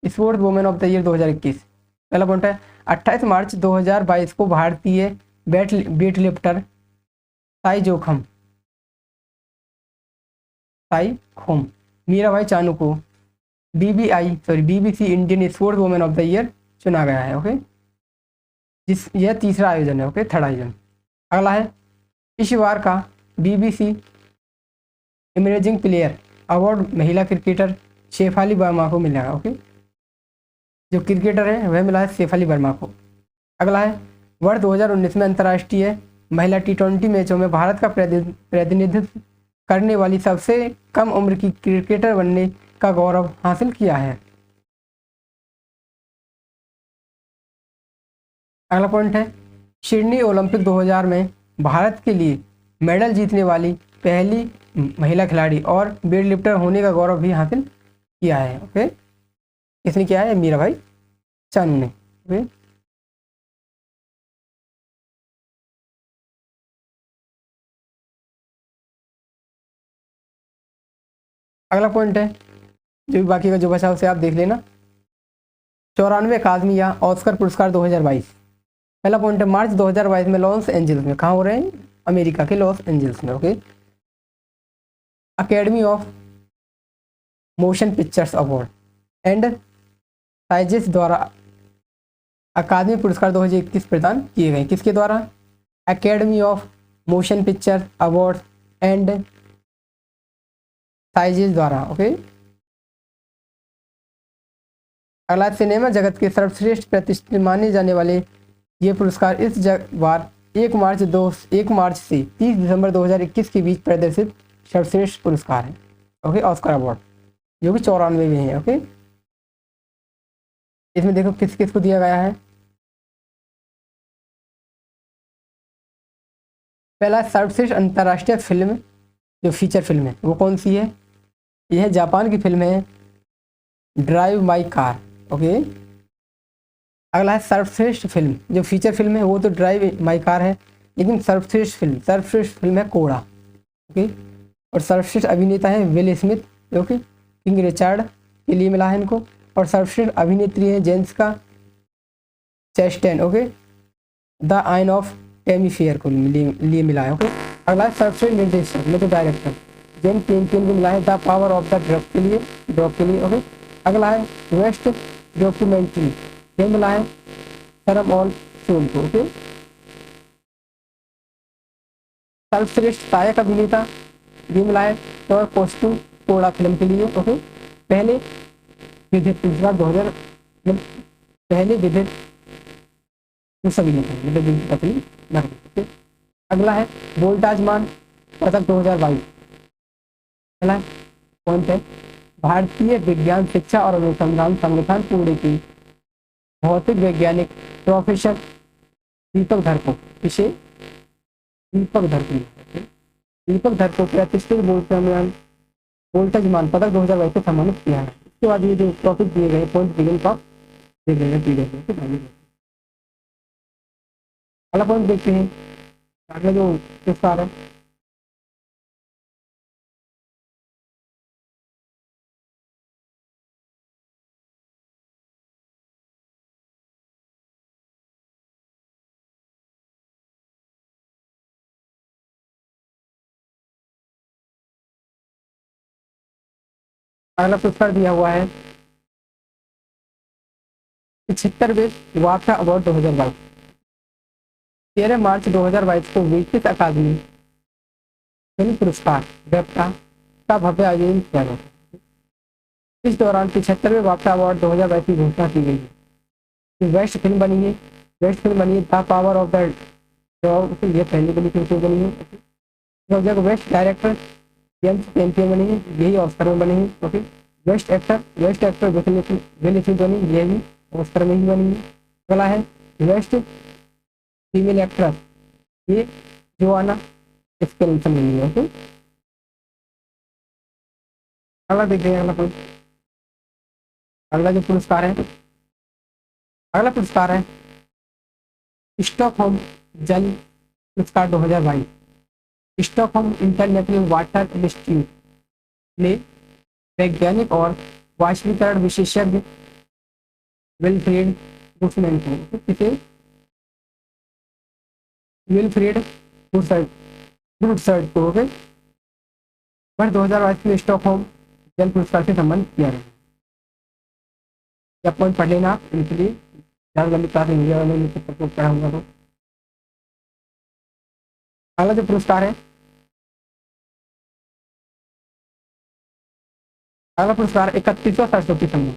sports women of the year 2021। पहला पॉइंट है 28 मार्च 2022 को भारतीय वेट लिफ्टर साई खोम मीराबाई चानू को BBC Indian sports women of the year चुना गया है। ओके, यह तीसरा आयोजन है। ओके, थर्ड आयोजन। अगला है, इस बार का BBC इमर्जिंग प्लेयर अवार्ड महिला क्रिकेटर शेफाली वर्मा को मिलेगा। ओके, जो क्रिकेटर है वह मिला है शेफाली वर्मा को। अगला है, वर्ष 2019 में अंतर्राष्ट्रीय महिला T20 मैचों में भारत का प्रतिनिधित्व करने वाली सबसे कम उम्र की क्रिकेटर बनने का गौरव हासिल किया है। अगला पॉइंट है, सिडनी ओलंपिक 2000 में भारत के लिए मेडल जीतने वाली पहली महिला खिलाड़ी और वेट लिफ्टर होने का गौरव भी हासिल किया है। ओके, किसने किया है? मीराबाई चानू ने। ओके, अगला पॉइंट है, जो भी बाकी का जो बचा उसे आप देख लेना। 94 अकादमी या ऑस्कर पुरस्कार 2022। पहला पॉइंट है, मार्च 2022 में लॉस एंजल्स में, कहाँ हो रहे हैं? अमेरिका के लॉस एंजल्स में। Okay, academy of motion pictures award and sizes द्वारा अकादमी पुरस्कार 2021 प्रदान किए गए। किसके द्वारा? Academy of motion picture award and sizes द्वारा। ओके, अगला, सिनेमा जगत के सर्वश्रेष्ठ प्रतिष्ठित माने जाने वाले ये पुरस्कार इस बार 1 मार्च से 30 दिसंबर 2021 के बीच प्रदर्शित सर्वश्रेष्ठ पुरस्कार है। ओके, ऑस्कर अवार्ड, जो कि 94 में है। ओके, इसमें देखो किस किस को दिया गया है। पहला, सर्वश्रेष्ठ अंतर्राष्ट्रीय फिल्म, जो फीचर फिल्म है वो कौन सी है? यह जापान की फिल्म है ड्राइव माई कार। ओके, अगला है सर्वश्रेष्ठ फिल्म, जो फीचर फिल्म है वो तो ड्राइव माई कार है, लेकिन सर्वश्रेष्ठ फिल्म है कोड़ा। ओके, और सर्वश्रेष्ठ अभिनेता है विल स्मिथ, जो कि किंग रिचर्ड के लिए मिला है इनको, और सर्वश्रेष्ठ अभिनेत्री है जेसिका चैस्टेन। ओके, द आइन ऑफ टेमी फेयर को लिए मिला है। ओके, अगला है सर्वश्रेष्ठ निर्देशक, मतलब डायरेक्टर, जेन केन को मिला है the power of the drug के लिए। ओके, अगला है बेस्ट डॉक्यूमेंट्री, ये मिला है सरम ऑल फिल्म को। ओके, सर्वश्रेष्ठ सहायक अभिनेता, ये मिला है टॉर कोस्टू कोड़ा फिल्म के लिए। ओके, पहले विधिक पुरस्कार 2000, पहले विधिक उस अभिनेता मतलब फिल्म। ओके, अगला है वोल्टाजमान पदक 2022। अगला पॉइंट है, भारतीय विज्ञान शिक्षा और अनुसंधान संगठन पुणे की भौतिक वैज्ञानिक प्रोफेसर दीपक धर को, इसे दीपक धर को प्रतिष्ठित वोल्टाजमान पदक 2022 से सम्मानित किया है। इसके बाद ये जो टॉपिक दिए गए पॉइंट बिगिन का देख लेंगे पीडीएफ। अगला पॉइंट देखते हैं, अगला जो पुरस्कार है, अगला पुरस्कार दिया हुआ है 75वें वाफ्टा अवार्ड 2022। 13 मार्च 2022 को ब्रिटिश अकादमी फिल्म पुरस्कार वेफ्टा का भव्य आयोजन किया गया। इस दौरान 75वें वाफ्टा अवार्ड 2022 की घोषणा की गई है। बेस्ट फिल्म बनी है the power of the dog, ये पहले बनी बनी है। बेस्ट डायरेक्टर जेम्स कैम्पियन बनी है, यही ऑस्कर में बनी है। Okay, best actor will Smith बनी, ये भी ऑस्कर में ही बनी है। अगला है बेस्ट फीमेल एक्ट्रेस, ये जोआना स्पेल्सन बनी है। ओके, अगला देखते हैं, अगला जो पुरस्कार है, अगला पुरस्कार है स्टॉकहोम जल पुरस्कार 2022। स्टॉकहोम इंटरनेशनल वाटर इंस्टीट्यूट ने वैज्ञानिक और वाष्पीकरण विशेषज्ञ विल्फ्रेड बुशमैन को, इसे विल्फ्रेड बुशर्ड को वर्ष 2022 में स्टॉकहोम जल पुरस्कार से सम्मानित किया गया। या पॉइंट पढ़ लेना आप, इनके लिए ज़्यादा लंबी क्लास नहीं पढ़ा होगा। तो अगला जो पुरस्कार है, अगला पुरस्कार 31वां सरस्वती सम्मान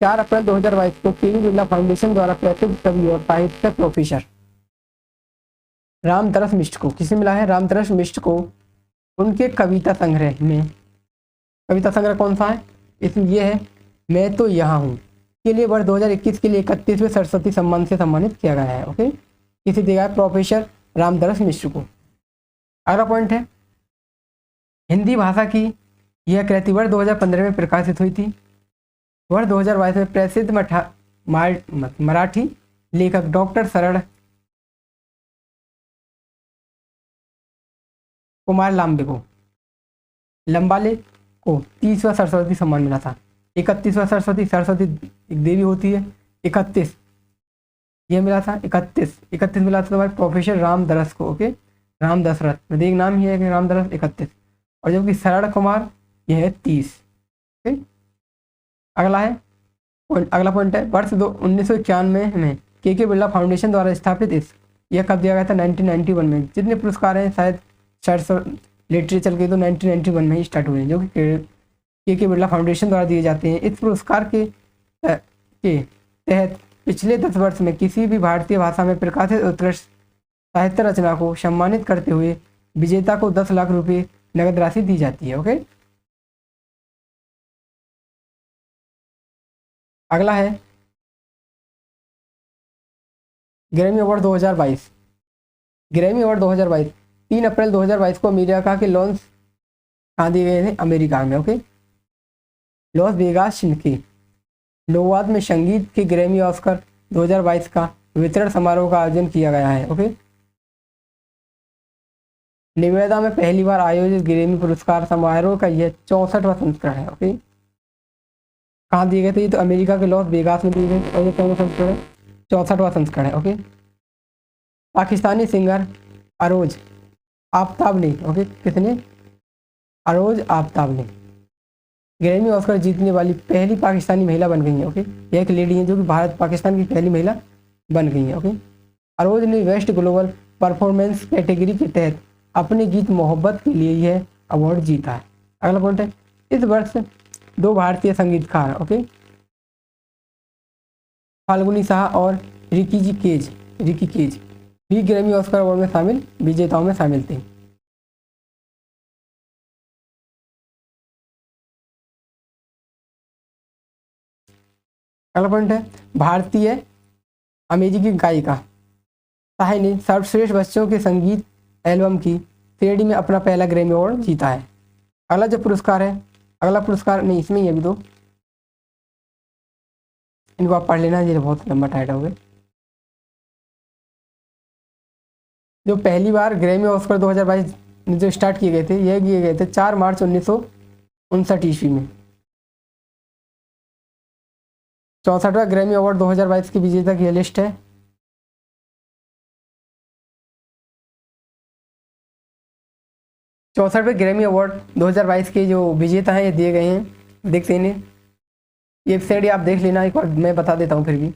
4 अप्रैल 2022 को केवी बिरला फाउंडेशन द्वारा प्रसिद्ध कवि और साहित्यिक प्रोफेसर रामतरस मिश्र को। किसे मिला है? रामतरस मिश्र को उनके कविता संग्रह में। कविता संग्रह कौन सा है? इसमें ये है मैं तो यहाँ हूँ के लिए वर्ष 2021 के लिए 31वें सरस्वती सम्मान से सम्मानित किया गया है। ओके, किसे दिया है? प्रोफेसर रामतरस मिश्र को। अगला पॉइंट है हिंदी भाषा की यह कृति वर्ष 2015 में प्रकाशित हुई थी। वर्ष 2022 में प्रसिद्ध मराठी लेखक डॉक्टर शरण कुमार लंबाले को 30वां सरस्वती सम्मान मिला था। 31वां सरस्वती एक देवी होती है, 31 ये मिला था, 31 मिला था तुम्हारे प्रोफेसर रामदरस को। ओके, राम दशरथ में एक नाम ही है कि रामदरस 31, और जबकि शरण कुमार यह है 30। ओके, अगला पॉइंट है वर्ष 1991 में के बिरला फाउंडेशन द्वारा स्थापित यह कब दिया गया था? 1991 में। जितने पुरस्कार हैं शायद लिटरेचर के तो 1991 में ही स्टार्ट हुए हैं, जो कि के बिरला फाउंडेशन द्वारा दिए जाते हैं। इस पुरस्कार के तहत पिछले 10 वर्ष में किसी भी भारतीय भाषा में प्रकाशित उत्कृष्ट साहित्य रचना को सम्मानित करते हुए विजेता को 10 लाख रुपए नगद राशि दी जाती है। ओके, अगला है ग्रैमी अवार्ड 2022। ग्रैमी अवार्ड 2022 3 अप्रैल 2022 को अमेरिका के लॉस कहाँ दिए गए थे? अमेरिका में। ओके, लॉस वेगास के लोवाद में संगीत के ग्रैमी ऑस्कर 2022 का वितरण समारोह का आयोजन किया गया है। ओके, निवेदा में पहली बार आयोजित ग्रैमी पुरस्कार समारोह का यह 64वां संस्करण है। ओके, कहाँ दिए गए थे? ये तो अमेरिका के लॉस वेगास में दिए गए, और ये कौन सा संस्करण है? 64वां संस्करण है। ओके, पाकिस्तानी सिंगर अरोज आफ्ताब ने, ओके किसने? अरोज आफ्ताब ने ग्रैमी ऑस्कर जीतने वाली पहली पाकिस्तानी महिला बन गई है। ओके, यह एक लेडी है जो कि भारत पाकिस्तान की पहली महिला बन गई है। ओके, अरोज ने बेस्ट ग्लोबल परफॉर्मेंस कैटेगरी के तहत अपने गीत मोहब्बत के लिए यह अवार्ड जीता है। अगला पॉइंट है इस वर्ष 2 भारतीय संगीतकार, ओके, फाल्गुनी शाह और रिकी केज भी ग्रैमी ऑस्कर अवार्ड में शामिल विजेताओं में शामिल थे। अगला पॉइंट है भारतीय अमेरिकी गायिका साही ने सर्वश्रेष्ठ बच्चों के संगीत एल्बम की श्रेणी में अपना पहला ग्रैमी अवार्ड जीता है। अगला जो पुरस्कार है, अगला पुरस्कार नहीं इसमें ही अभी तो इनको आप पढ़ लेना, ये बहुत लंबा टाइटल हो गया। जो पहली बार ग्रैमी ऑस्कर 2022 जो स्टार्ट किए गए थे, यह किए गए थे 4 मार्च 1959 ईस्वी में। 64वां ग्रैमी अवार्ड 2022 की विजेता की लिस्ट है। चौसठवें ग्रैमी अवार्ड 2022 के जो विजेता हैं ये दिए गए हैं, देखते हैं इन्हें। ये वेबसाइट आप देख लेना, एक बार मैं बता देता हूँ फिर भी।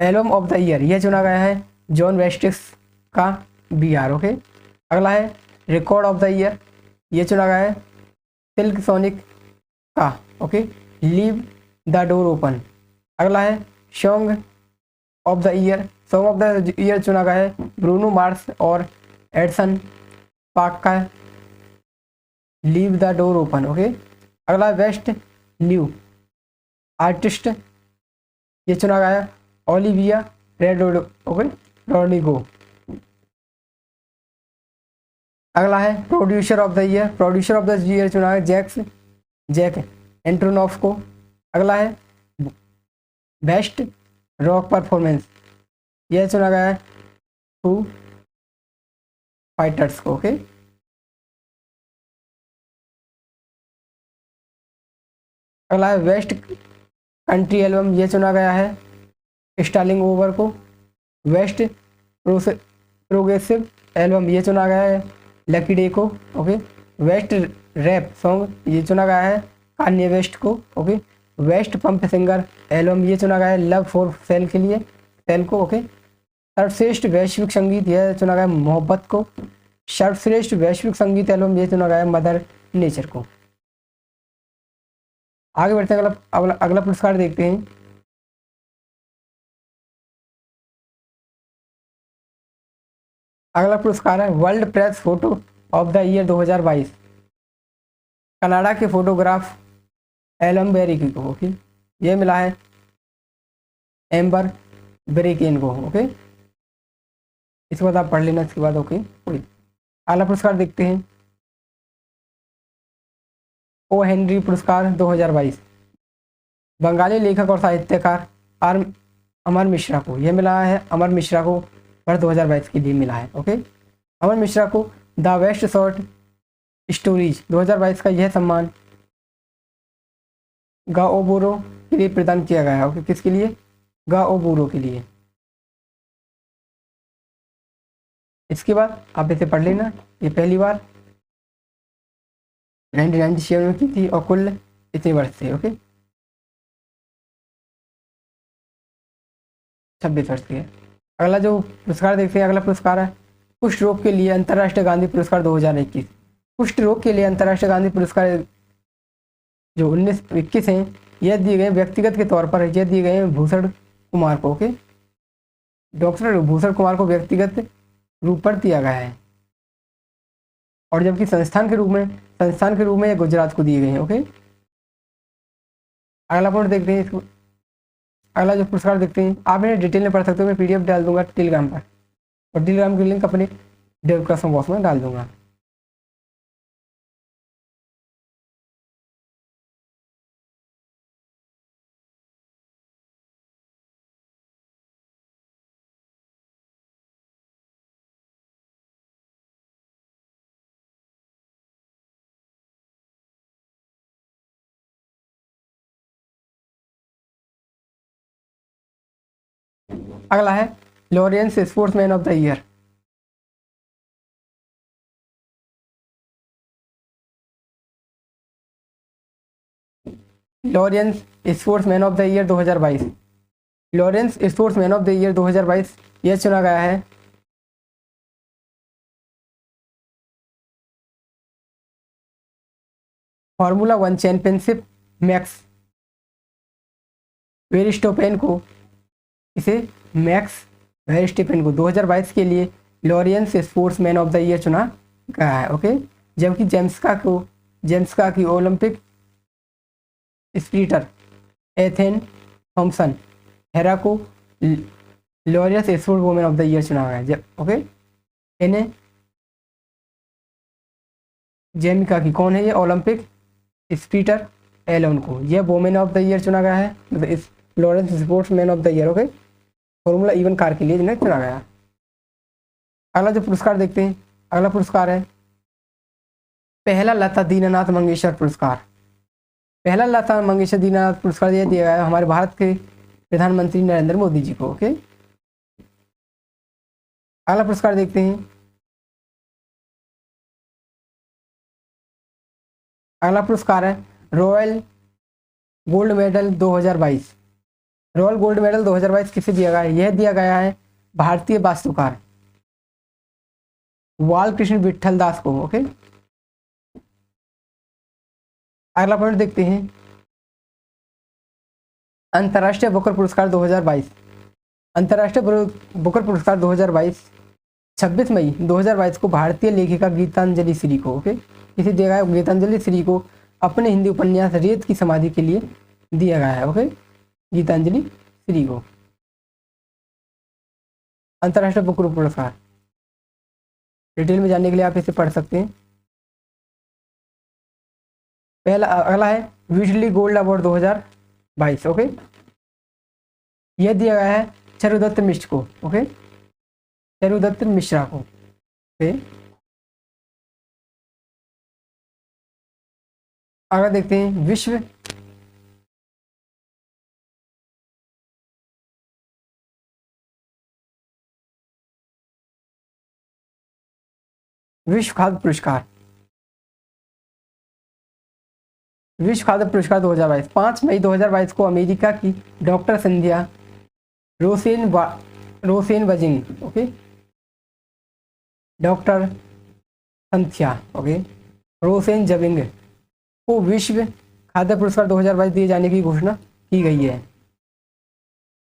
एल्बम ऑफ द ईयर यह चुना गया है जॉन वेस्टिक्स का BR। ओके, अगला है रिकॉर्ड ऑफ द ईयर, ये चुना गया है सिल्क सोनिक का। Okay, leave the door open. अगला है सॉन्ग ऑफ द ईयर चुना गया है ब्रूनो मार्स और एडसन पाक का leave the door open. Okay, अगला है बेस्ट न्यू आर्टिस्ट, ये चुना गया है ओलिविया रोड्रिगो। अगला है प्रोड्यूसर ऑफ द ईयर चुना है जैक एंट्रोनॉफ को। अगला है बेस्ट रॉक परफॉर्मेंस, यह चुना गया है फू फाइटर्स को। ओके, अगला है बेस्ट कंट्री एल्बम, यह चुना गया है स्टार्लिंग ओवर को। बेस्ट प्रोग्रेसिव एल्बम, ये चुना गया है लकी डे को। ओके, बेस्ट रैप सॉन्ग, ये चुना गया है कान्ये वेस्ट को। Okay, best pump singer album, ये चुना गया है लव फॉर सेल को। ओके, सर्वश्रेष्ठ वैश्विक संगीत, यह चुना गया है मोहब्बत को। सर्वश्रेष्ठ वैश्विक संगीत एल्बम, ये चुना गया है मदर नेचर को। आगे बढ़ते हैं, अगला पुरस्कार देखते हैं। अगला पुरस्कार है world press photo of the year 2022, Canada के फोटोग्राफ एलम बेरिकी को। ओके, ये मिला है एम्बर बेरिकेन को। ओके, इसके बाद आप पढ़ लेना इसके बाद। ओके, अगला पुरस्कार देखते हैं, ओ हेनरी पुरस्कार 2022, बंगाली लेखक और साहित्यकार अमर मिश्रा को। यह मिला है अमर मिश्रा को वर्ष 2022 के लिए मिला है। ओके, अमर मिश्रा को द बेस्ट शॉर्ट स्टोरीज 2022 का यह सम्मान गाओबोरो के लिए प्रदान किया गया है। ओके, किसके लिए? गाओबोरो के लिए। इसके बाद आप इसे पढ़ लेना। ये पहली बार 1997 में की थी और कुल इतने वर्ष थे। ओके, 26 वर्ष के। अगला जो पुरस्कार देखते हैं, अगला पुरस्कार है कुष्ठ रोग के लिए अंतर्राष्ट्रीय गांधी पुरस्कार 2021। कुष्ठ रोग के लिए अंतर्राष्ट्रीय गांधी पुरस्कार जो 1921 हैं, यह दिए गए व्यक्तिगत के तौर पर, यह दिए गए हैं भूषण कुमार को। ओके, डॉक्टर भूषण कुमार को व्यक्तिगत रूप पर दिया गया है, और जबकि संस्थान के रूप में ये गुजरात को दिए गए हैं। ओके, अगला पॉइंट देखते हैं। इसको अगला जो पुरस्कार देखते हैं, आप इन्हें डिटेल में पढ़ सकते हो। मैं पीडीएफ डाल दूंगा टेलीग्राम पर, और टेलीग्राम की लिंक अपने डिस्क्रिप्शन बॉक्स में डाल दूंगा। अगला है Lawrence sportsman of the year. Lawrence sportsman of the year 2022। Lawrence sportsman of the year 2022 यह चुना गया है फार्मूला 1 चैंपियनशिप मैक्स वेरिस्टोपेन को। इसे मैक्स वेरिस्टोपेन को 2022 के लिए Laureus sportsman of the year चुना गया है। ओके, जबकि जेम्सका की Olympic sprinter Elaine Thompson Herah को Laureus sportswoman of the year चुना गया है। ओके, इन्हें जेमिका की कौन है? ये ओलंपिक स्प्रिंटर एलोन को यह वुमेन ऑफ द ईयर चुना गया है, मतलब इस Lawrence sportsman of the year. Okay, formula even car के लिए जिन्हें चुना गया। अगला जो पुरस्कार देखते हैं, अगला पुरस्कार है पहला लता दीनानाथ मंगेशकर पुरस्कार। पहला लता मंगेशकर दीनानाथ पुरस्कार यह दिया गया है हमारे भारत के प्रधानमंत्री नरेंद्र मोदी जी को। ओके, अगला पुरस्कार देखते हैं, अगला पुरस्कार है royal gold medal 2022। Royal gold medal 2022 किसे दिया गया है? यह दिया गया है भारतीय वास्तुकार बाल कृष्ण विठल दास को। ओके, अगला पॉइंट देखते हैं, अंतर्राष्ट्रीय बुकर पुरस्कार 2022। अंतर्राष्ट्रीय बुकर पुरस्कार 2022 26 मई 2022 को भारतीय लेखिका गीतांजलि श्री को। ओके, इसे दिया गया गीतांजलि श्री को अपने हिंदी उपन्यास रेत की समाधि के लिए दिया गया है। ओके, गीतांजलि श्री को अंतर्राष्ट्रीय बुकर पुरस्कार। डिटेल में जानने के लिए आप इसे पढ़ सकते हैं। अगला है विटली गोल्ड अवार्ड 2022। ओके, यह दिया गया है चारुदत्त मिश्र को। ओके, चारुदत्त मिश्रा को। ओके, आगे देखते हैं विश्व खाद्य पुरस्कार। विश्व खाद्य पुरस्कार 2022 5 मई 2022 को अमेरिका की डॉक्टर संध्या रोसेन वजिंग। ओके, डॉक्टर संध्या रोसेन जबिंग को विश्व खाद्य पुरस्कार 2022 दिए जाने की घोषणा की गई है।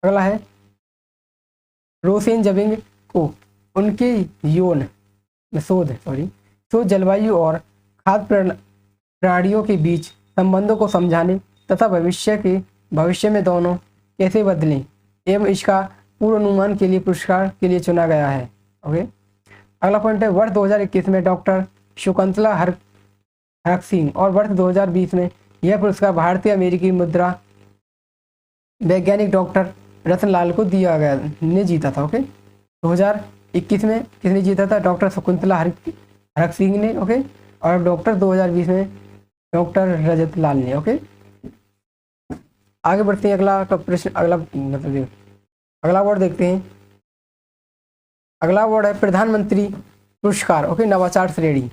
अगला है रोसेन जबिंग को उनके यौन शोध जलवायु और खाद्य प्राणियों के बीच संबंधों को समझाने तथा भविष्य में दोनों कैसे बदलें एवं इसका पूर्वानुमान के लिए पुरस्कार के लिए चुना गया है। ओके, अगला पॉइंट है वर्ष 2021 में डॉक्टर शकुंतला हरक सिंह और वर्ष 2020 में यह पुरस्कार भारतीय अमेरिकी मुद्रा वैज्ञानिक डॉक्टर रतनलाल को दिया गया ने जीता था। ओके, 2021 में किसने जीता था? डॉक्टर शकुंतला हरक सिंह ने। ओके, और डॉक्टर 2020 में डॉक्टर रजत लाल ने। ओके, आगे बढ़ते हैं। अगला प्रश्न, अगला अवार्ड देखते हैं। अगला अवार्ड है प्रधानमंत्री पुरस्कार। ओके, नवाचार श्रेणी।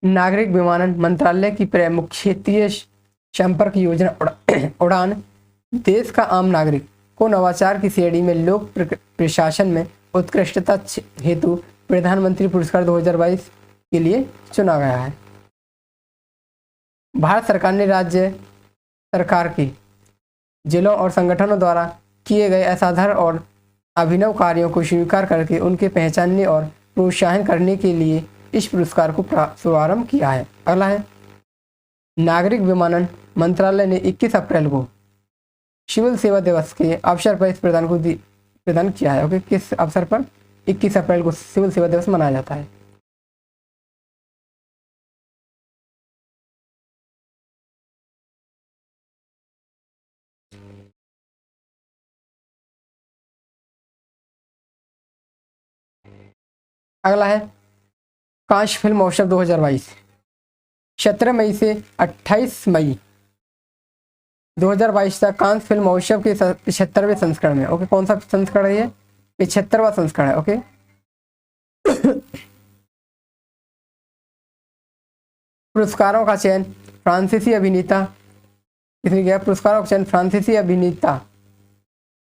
नागरिक विमानन मंत्रालय की प्रमुख क्षेत्रीय संपर्क योजना उड़ान देश का आम नागरिक को नवाचार की श्रेणी में लोक प्रशासन में उत्कृष्टता हेतु प्रधानमंत्री पुरस्कार 2022 के लिए चुना गया है। भारत सरकार ने राज्य सरकार के जिलों और संगठनों द्वारा किए गए असाधारण और अभिनव कार्यों को स्वीकार करके उनके पहचानने और प्रोत्साहन करने के लिए इस पुरस्कार को शुभारंभ किया है। अगला है नागरिक विमानन मंत्रालय ने 21 अप्रैल को सिविल सेवा दिवस के अवसर पर इस प्रदान किया है। ओके, किस अवसर पर? 21 अप्रैल को सिविल सेवा दिवस मनाया जाता है। अगला है कांच फिल्म महोत्सव 2022 17 मई से 28 मई 2022 तक कांच फिल्म महोत्सव के 75वें संस्करण में। ओके, कौन सा संस्करण है? 75वां संस्करण है। ओके, पुरस्कारों का चयन फ्रांसीसी अभिनेता किसने किया? पुरस्कारों का चयन फ्रांसीसी अभिनेता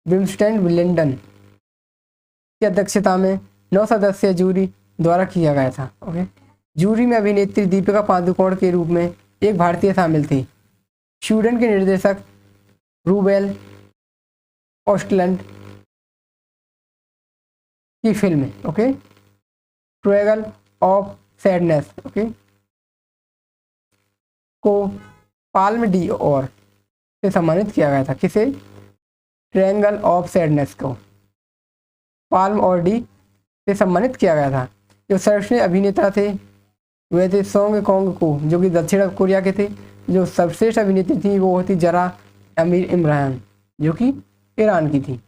विंस्टन लिंडन की अध्यक्षता में 9 सदस्यीय जूरी द्वारा किया गया था। ओके, जूरी में अभिनेत्री दीपिका पादुकोण के रूप में एक भारतीय शामिल थी। स्वीडन के निर्देशक रूबेल ऑस्टलैंड की film okay triangle of sadness okay को पाल्म डी और से सम्मानित किया गया था। किसे? ट्रायंगल ऑफ सैडनेस को पाल्म और डी से सम्मानित किया गया था। जो सर्वश्रेष्ठ अभिनेता थे वे थे सोंग कोंग को, जो कि दक्षिण कोरिया के थे। जो सर्वश्रेष्ठ अभिनेत्री थी वो थी जरा अमीर इमरान, जो कि ईरान की थी।